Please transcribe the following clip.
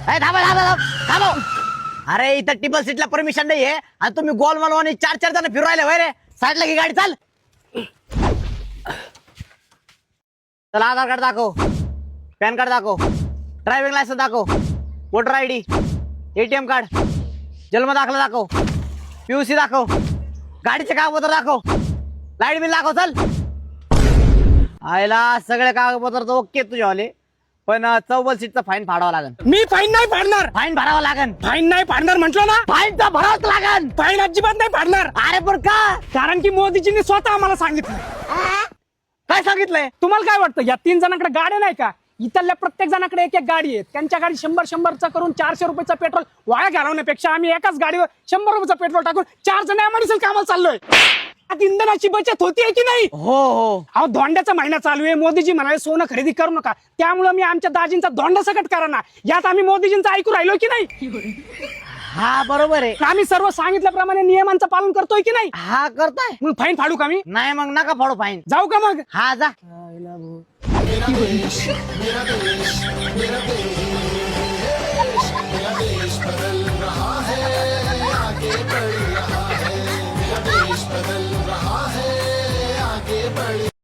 थांबा थांबा थांबा. अरे इथं टिबल सीटला परमिशन नाहीये आणि तुम्ही गोल मालवानी 4 जण फिरू राहिले वय रे. साईडला की गाडी चाल. चला आधार कार्ड दाखव, पॅन कार्ड दाखव, ड्रायव्हिंग लायसन्स दाखव, वोटर आयडी, एटीएम कार्ड, जन्म दाखला दाखव, पीयूसी दाखव, गाडीचे कागदपत्र दाखव, लाईट बिल दाखव. चल. आयला सगळे कागदपत्र तर ओके तुझ्यावाले, पण 44 सीटचा फाईन फाडावा लागेल. मी फाईन नाही फाडणार. फाईन भरावा लागेल. फाईन नाही फाडणार म्हटलं ना. फाईन तर भरावंच लागेल. फाईन अजिबात नाही फाडणार. अरे पण का? कारण की मोदीजींनी स्वतः आम्हाला सांगितलं. काय सांगितलंय? तुम्हाला काय वाटतं या 3 जणांकडे गाड्या नाही का? इथल्या प्रत्येक जणांकडे एक गाडी आहे. त्यांच्या गाडी 100 करून 400 रुपयाचा पेट्रोल वाया घालवण्यापेक्षा आम्ही एकाच गाडीवर 100 रुपयाचा पेट्रोल टाकून 4 जण एमआयडीसीत कामाला चाललोय. आता इंधनाची बचत होतीये की नाही? हो हो. अहो धोंड्याचा महिना चालू आहे. मोदीजी म्हणाले सोनं खरेदी करू नका, त्यामुळे मी आमच्या दाजींचा धोंडा सकट करा ना. यात आम्ही मोदीजींचं ऐकू राहिलो की नाही? हा बरोबर आहे. आम्ही सर्व सांगितल्याप्रमाणे नियमांचं पालन करतोय की नाही? हा करताय. मग फाईन फाडू का मी? नाही मग नका फाडू फाईन. जाऊ का मग? हा जा.